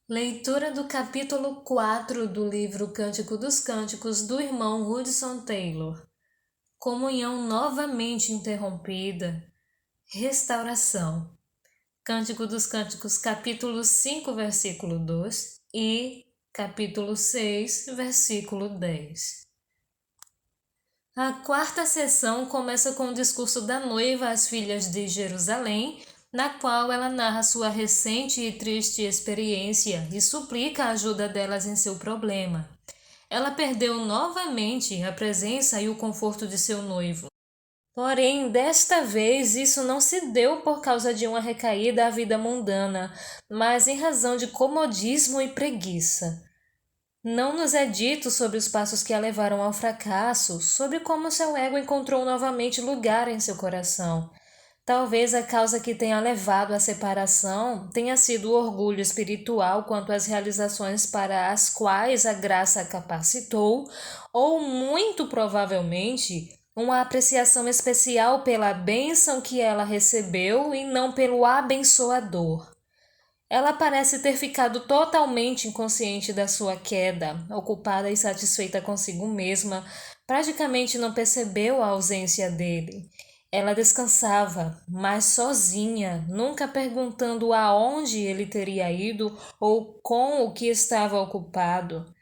Leitura do capítulo 4 do livro Cântico dos Cânticos do irmão Hudson Taylor. Comunhão novamente interrompida. Restauração. Cântico dos Cânticos, capítulo 5, versículo 2 e capítulo 6, versículo 10. A quarta sessão começa com o discurso da noiva às filhas de Jerusalém, na qual ela narra sua recente e triste experiência e suplica a ajuda delas em seu problema. Ela perdeu novamente a presença e o conforto de seu noivo. Porém, desta vez isso não se deu por causa de uma recaída à vida mundana, mas em razão de comodismo e preguiça. Não nos é dito sobre os passos que a levaram ao fracasso, sobre como seu ego encontrou novamente lugar em seu coração. Talvez a causa que tenha levado à separação tenha sido o orgulho espiritual quanto às realizações para as quais a graça a capacitou, ou muito provavelmente uma apreciação especial pela bênção que ela recebeu e não pelo abençoador. Ela parece ter ficado totalmente inconsciente da sua queda, ocupada e satisfeita consigo mesma, praticamente não percebeu a ausência dele. Ela descansava, mas sozinha, nunca perguntando aonde ele teria ido ou com o que estava ocupado.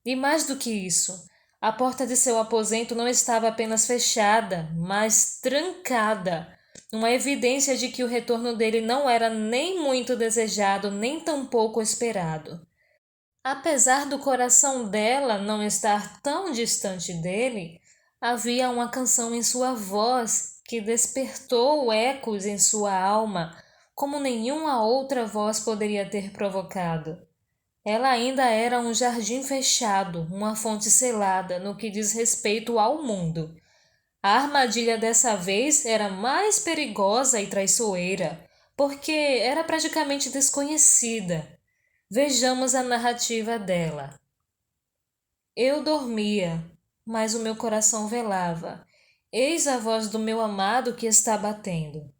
E mais do que isso, a porta de seu aposento não estava apenas fechada, mas trancada, uma evidência de que o retorno dele não era nem muito desejado, nem tampouco esperado. Apesar do coração dela não estar tão distante dele, havia uma canção em sua voz que despertou ecos em sua alma, como nenhuma outra voz poderia ter provocado. Ela ainda era um jardim fechado, uma fonte selada no que diz respeito ao mundo. A armadilha dessa vez era mais perigosa e traiçoeira, porque era praticamente desconhecida. Vejamos a narrativa dela. Eu dormia, mas o meu coração velava. Eis a voz do meu amado que está batendo.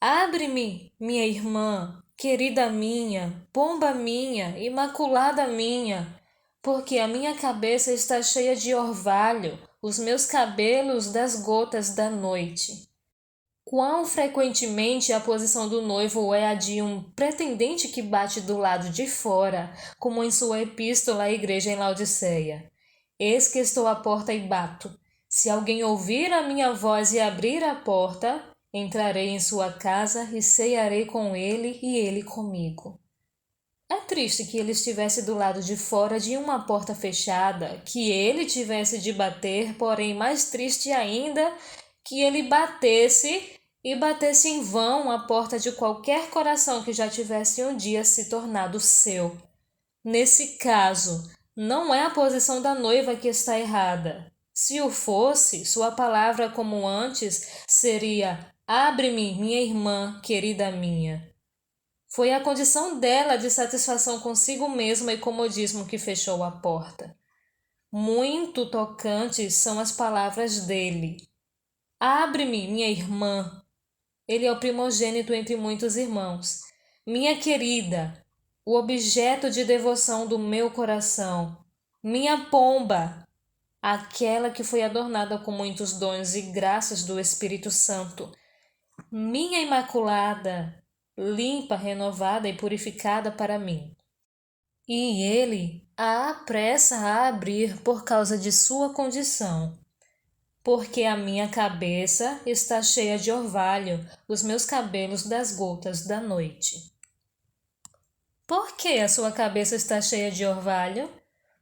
Abre-me, minha irmã, querida minha, pomba minha, imaculada minha, porque a minha cabeça está cheia de orvalho, os meus cabelos das gotas da noite. Quão frequentemente a posição do noivo é a de um pretendente que bate do lado de fora, como em sua epístola à igreja em Laodiceia. Eis que estou à porta e bato. Se alguém ouvir a minha voz e abrir a porta, entrarei em sua casa e cearei com ele e ele comigo. É triste que ele estivesse do lado de fora de uma porta fechada, que ele tivesse de bater, porém mais triste ainda, que ele batesse e batesse em vão a porta de qualquer coração que já tivesse um dia se tornado seu. Nesse caso, não é a posição da noiva que está errada. Se o fosse, sua palavra, como antes, seria: abre-me, minha irmã, querida minha. Foi a condição dela de satisfação consigo mesma e comodismo que fechou a porta. Muito tocantes são as palavras dele. Abre-me, minha irmã. Ele é o primogênito entre muitos irmãos. Minha querida, o objeto de devoção do meu coração. Minha pomba, aquela que foi adornada com muitos dons e graças do Espírito Santo. Minha imaculada, limpa, renovada e purificada para mim. E ele a apressa a abrir por causa de sua condição. Porque a minha cabeça está cheia de orvalho, os meus cabelos das gotas da noite. Por que a sua cabeça está cheia de orvalho?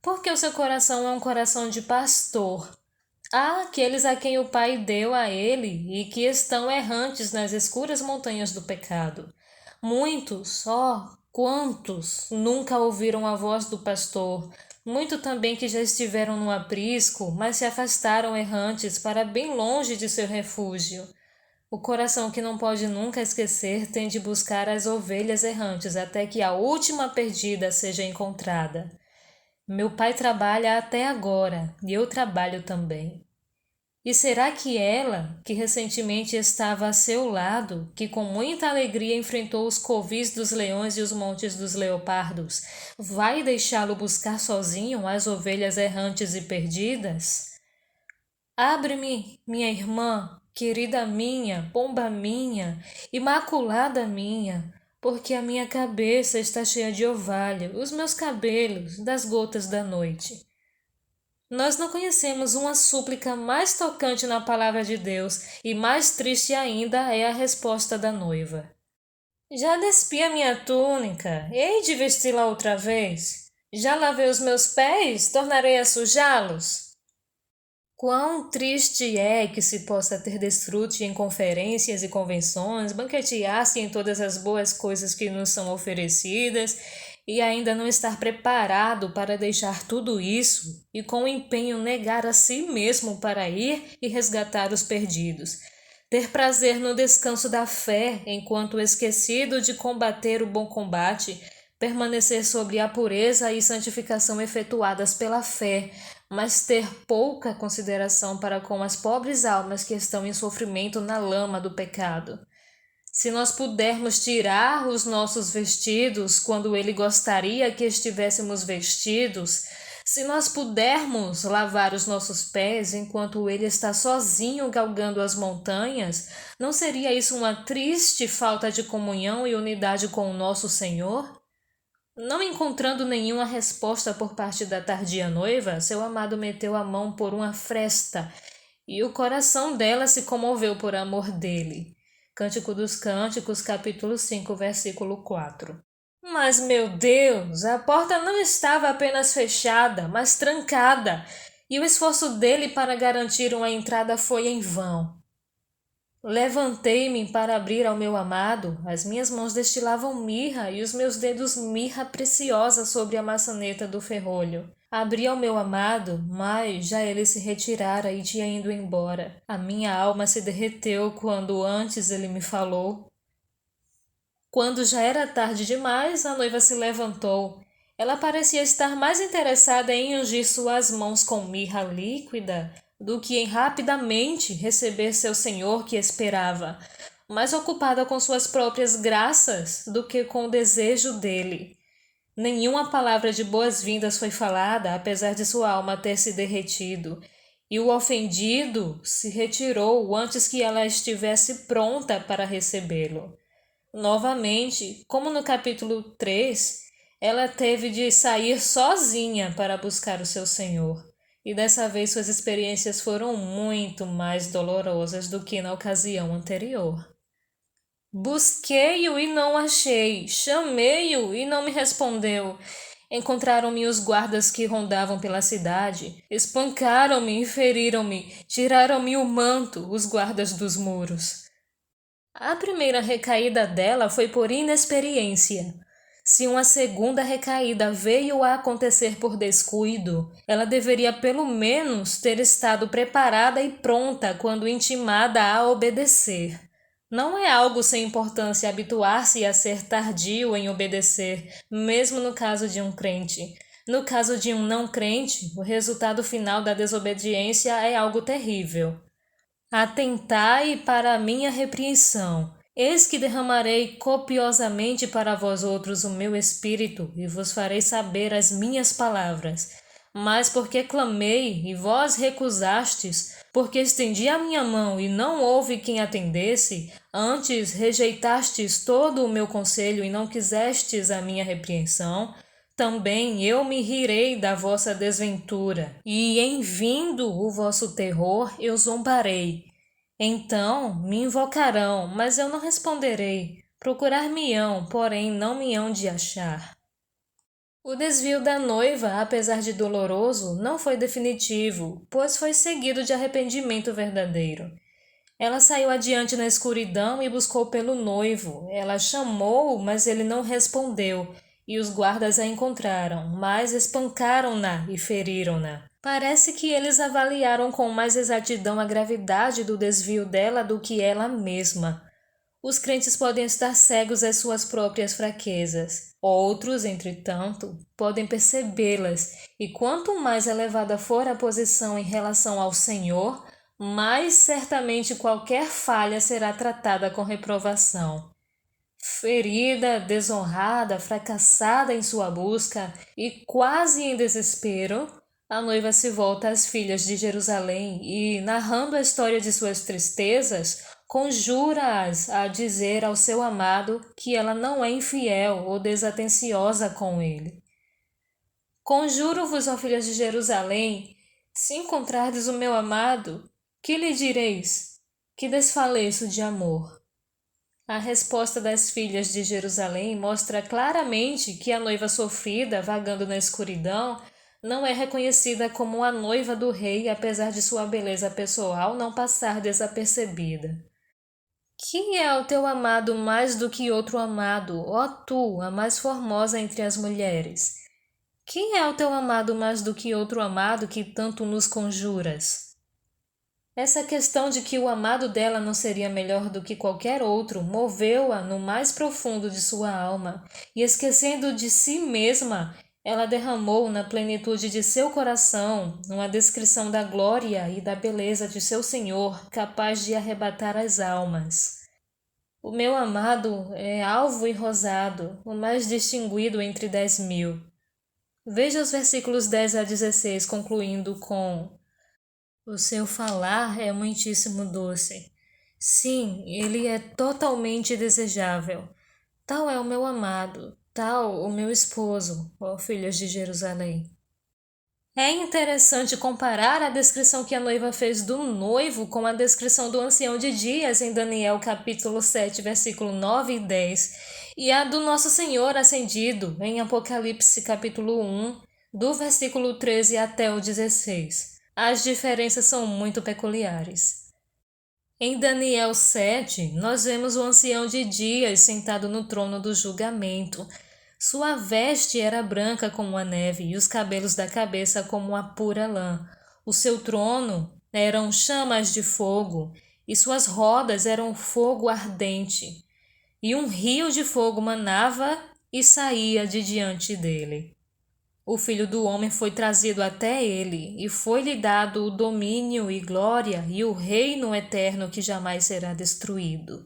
Porque o seu coração é um coração de pastor. Há aqueles a quem o Pai deu a ele e que estão errantes nas escuras montanhas do pecado. Muitos, quantos, nunca ouviram a voz do pastor, muito também que já estiveram no aprisco, mas se afastaram errantes para bem longe de seu refúgio. O coração que não pode nunca esquecer tem de buscar as ovelhas errantes até que a última perdida seja encontrada. Meu pai trabalha até agora e eu trabalho também. E será que ela, que recentemente estava a seu lado, que com muita alegria enfrentou os covis dos leões e os montes dos leopardos, vai deixá-lo buscar sozinho as ovelhas errantes e perdidas? Abre-me, minha irmã, querida minha, pomba minha, imaculada minha, porque a minha cabeça está cheia de orvalho, os meus cabelos das gotas da noite. Nós não conhecemos uma súplica mais tocante na palavra de Deus e mais triste ainda é a resposta da noiva. Já despi a minha túnica, hei de vesti-la outra vez? Já lavei os meus pés, tornarei a sujá-los? Quão triste é que se possa ter desfrute em conferências e convenções, banquetear-se em todas as boas coisas que nos são oferecidas e ainda não estar preparado para deixar tudo isso e com empenho negar a si mesmo para ir e resgatar os perdidos. Ter prazer no descanso da fé, enquanto esquecido de combater o bom combate, permanecer sobre a pureza e santificação efetuadas pela fé, mas ter pouca consideração para com as pobres almas que estão em sofrimento na lama do pecado. Se nós pudermos tirar os nossos vestidos quando Ele gostaria que estivéssemos vestidos, se nós pudermos lavar os nossos pés enquanto Ele está sozinho galgando as montanhas, não seria isso uma triste falta de comunhão e unidade com o nosso Senhor? Não encontrando nenhuma resposta por parte da tardia noiva, seu amado meteu a mão por uma fresta e o coração dela se comoveu por amor dele. Cântico dos Cânticos, capítulo 5, versículo 4. Mas, meu Deus, a porta não estava apenas fechada, mas trancada, e o esforço dele para garantir uma entrada foi em vão. Levantei-me para abrir ao meu amado, as minhas mãos destilavam mirra e os meus dedos mirra preciosa sobre a maçaneta do ferrolho. Abri ao meu amado, mas já ele se retirara e tinha ido embora. A minha alma se derreteu quando antes ele me falou. Quando já era tarde demais, a noiva se levantou. Ela parecia estar mais interessada em ungir suas mãos com mirra líquida do que em rapidamente receber seu senhor que esperava, mais ocupada com suas próprias graças do que com o desejo dele. Nenhuma palavra de boas-vindas foi falada, apesar de sua alma ter se derretido, e o ofendido se retirou antes que ela estivesse pronta para recebê-lo. Novamente, como no capítulo 3, ela teve de sair sozinha para buscar o seu Senhor. E dessa vez suas experiências foram muito mais dolorosas do que na ocasião anterior. Busquei-o e não achei, chamei-o e não me respondeu. Encontraram-me os guardas que rondavam pela cidade, espancaram-me e feriram-me, tiraram-me o manto, os guardas dos muros. A primeira recaída dela foi por inexperiência. Se uma segunda recaída veio a acontecer por descuido, ela deveria pelo menos ter estado preparada e pronta quando intimada a obedecer. Não é algo sem importância habituar-se a ser tardio em obedecer, mesmo no caso de um crente. No caso de um não crente, o resultado final da desobediência é algo terrível. Atentai para a minha repreensão. Eis que derramarei copiosamente para vós outros o meu espírito, e vos farei saber as minhas palavras. Mas porque clamei, e vós recusastes, porque estendi a minha mão, e não houve quem atendesse, antes rejeitastes todo o meu conselho, e não quisestes a minha repreensão, também eu me rirei da vossa desventura, e em vindo o vosso terror eu zombarei. Então me invocarão, mas eu não responderei. Procurar-me-ão, porém não me hão de achar. O desvio da noiva, apesar de doloroso, não foi definitivo, pois foi seguido de arrependimento verdadeiro. Ela saiu adiante na escuridão e buscou pelo noivo. Ela chamou, mas ele não respondeu, e os guardas a encontraram, mas espancaram-na e feriram-na. Parece que eles avaliaram com mais exatidão a gravidade do desvio dela do que ela mesma. Os crentes podem estar cegos às suas próprias fraquezas. Outros, entretanto, podem percebê-las, e quanto mais elevada for a posição em relação ao Senhor, mas certamente qualquer falha será tratada com reprovação. Ferida, desonrada, fracassada em sua busca e quase em desespero, a noiva se volta às filhas de Jerusalém e, narrando a história de suas tristezas, conjura-as a dizer ao seu amado que ela não é infiel ou desatenciosa com ele. Conjuro-vos, ó filhas de Jerusalém, se encontrardes o meu amado, que lhe direis? Que desfaleço de amor. A resposta das filhas de Jerusalém mostra claramente que a noiva sofrida, vagando na escuridão, não é reconhecida como a noiva do rei, apesar de sua beleza pessoal não passar desapercebida. Quem é o teu amado mais do que outro amado, ó tu, a mais formosa entre as mulheres? Quem é o teu amado mais do que outro amado que tanto nos conjuras? Essa questão de que o amado dela não seria melhor do que qualquer outro moveu-a no mais profundo de sua alma, e esquecendo de si mesma, ela derramou na plenitude de seu coração uma descrição da glória e da beleza de seu Senhor, capaz de arrebatar as almas. O meu amado é alvo e rosado, o mais distinguido entre 10.000. Veja os versículos 10 a 16, concluindo com: o seu falar é muitíssimo doce. Sim, ele é totalmente desejável. Tal é o meu amado, tal o meu esposo, ó filhas de Jerusalém. É interessante comparar a descrição que a noiva fez do noivo com a descrição do ancião de dias em Daniel capítulo 7, versículo 9 e 10, e a do nosso Senhor ascendido em Apocalipse capítulo 1, do versículo 13 até o 16. As diferenças são muito peculiares. Em Daniel 7, nós vemos o ancião de dias sentado no trono do julgamento. Sua veste era branca como a neve e os cabelos da cabeça como a pura lã. O seu trono eram chamas de fogo e suas rodas eram fogo ardente. E um rio de fogo manava e saía de diante dele. O Filho do Homem foi trazido até ele, e foi-lhe dado o domínio e glória e o reino eterno que jamais será destruído.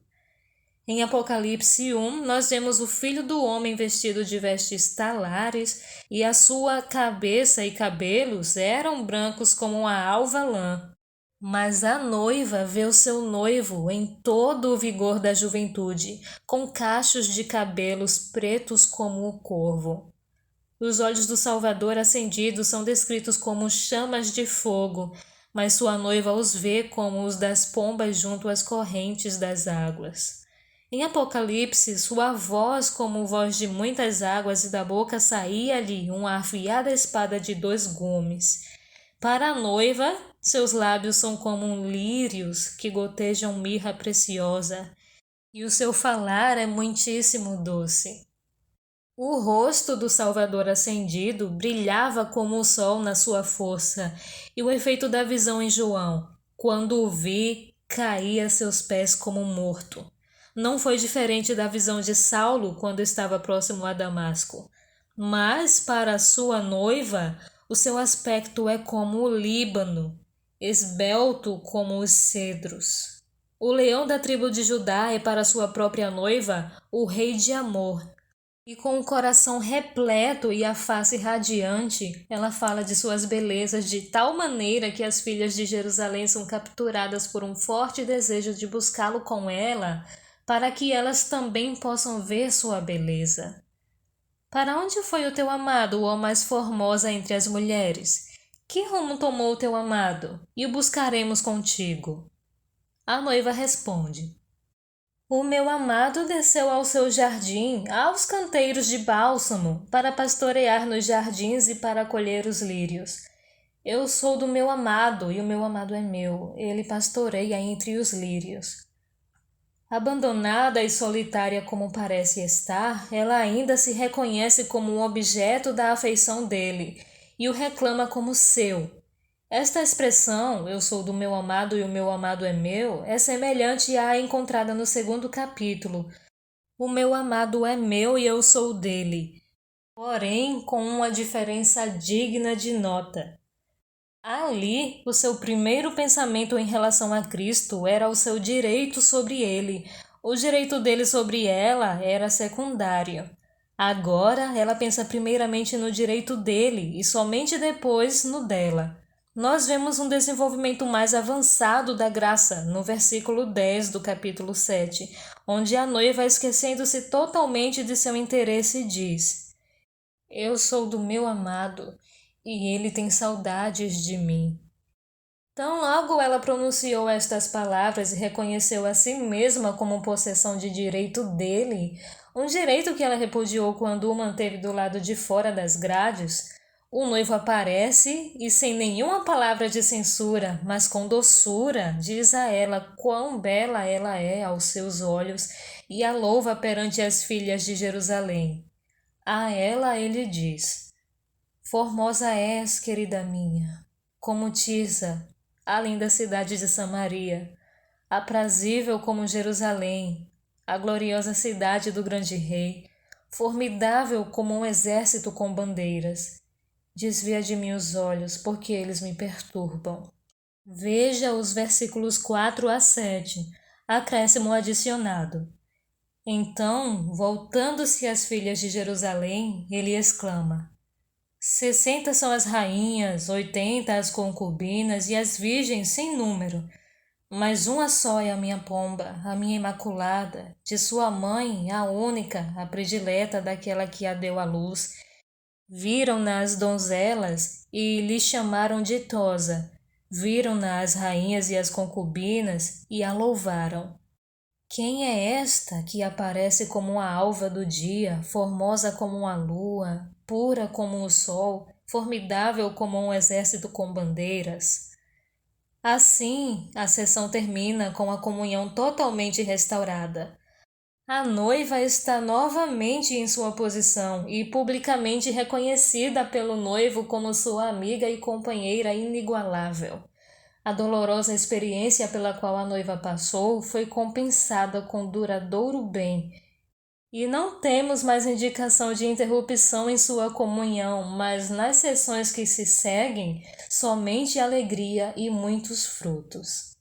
Em Apocalipse 1, nós vemos o Filho do Homem vestido de vestes talares, e a sua cabeça e cabelos eram brancos como a alva lã. Mas a noiva vê o seu noivo em todo o vigor da juventude, com cachos de cabelos pretos como o corvo. Os olhos do Salvador acendidos são descritos como chamas de fogo, mas sua noiva os vê como os das pombas junto às correntes das águas. Em Apocalipse, sua voz como voz de muitas águas e da boca saía-lhe uma afiada espada de 2 gumes. Para a noiva, seus lábios são como lírios que gotejam mirra preciosa, e o seu falar é muitíssimo doce. O rosto do Salvador ascendido brilhava como o sol na sua força, e o efeito da visão em João, quando o vi, caí a seus pés como morto. Não foi diferente da visão de Saulo quando estava próximo a Damasco. Mas para a sua noiva, o seu aspecto é como o Líbano, esbelto como os cedros. O leão da tribo de Judá é para sua própria noiva o rei de amor. E com o coração repleto e a face radiante, ela fala de suas belezas de tal maneira que as filhas de Jerusalém são capturadas por um forte desejo de buscá-lo com ela, para que elas também possam ver sua beleza. Para onde foi o teu amado, ó mais formosa entre as mulheres? Que rumo tomou o teu amado? E o buscaremos contigo. A noiva responde: o meu amado desceu ao seu jardim, aos canteiros de bálsamo, para pastorear nos jardins e para colher os lírios. Eu sou do meu amado, e o meu amado é meu. Ele pastoreia entre os lírios. Abandonada e solitária como parece estar, ela ainda se reconhece como um objeto da afeição dele, e o reclama como seu. Esta expressão, eu sou do meu amado e o meu amado é meu, é semelhante à encontrada no 2º capítulo. O meu amado é meu e eu sou dele, porém com uma diferença digna de nota. Ali, o seu primeiro pensamento em relação a Cristo era o seu direito sobre ele. O direito dele sobre ela era secundário. Agora, ela pensa primeiramente no direito dele e somente depois no dela. Nós vemos um desenvolvimento mais avançado da graça no versículo 10 do capítulo 7, onde a noiva, esquecendo-se totalmente de seu interesse, diz: Eu sou do meu amado e ele tem saudades de mim. Tão logo ela pronunciou estas palavras e reconheceu a si mesma como possessão de direito dele, um direito que ela repudiou quando o manteve do lado de fora das grades, o noivo aparece e, sem nenhuma palavra de censura, mas com doçura, diz a ela quão bela ela é aos seus olhos e a louva perante as filhas de Jerusalém. A ela ele diz: Formosa és, querida minha, como Tirsa, a linda cidade de Samaria, aprazível como Jerusalém, a gloriosa cidade do grande rei, formidável como um exército com bandeiras. Desvia de mim os olhos, porque eles me perturbam. Veja os versículos 4 a 7, acréscimo adicionado. Então, voltando-se às filhas de Jerusalém, ele exclama: 60 são as rainhas, 80 as concubinas e as virgens sem número. Mas uma só é a minha pomba, a minha imaculada, de sua mãe, a única, a predileta daquela que a deu à luz. Viram-na as donzelas e lhe chamaram ditosa. Viram-na as rainhas e as concubinas e a louvaram. Quem é esta que aparece como a alva do dia, formosa como a lua, pura como o sol, formidável como um exército com bandeiras? Assim, a sessão termina com a comunhão totalmente restaurada. A noiva está novamente em sua posição e publicamente reconhecida pelo noivo como sua amiga e companheira inigualável. A dolorosa experiência pela qual a noiva passou foi compensada com duradouro bem. E não temos mais indicação de interrupção em sua comunhão, mas nas sessões que se seguem, somente alegria e muitos frutos.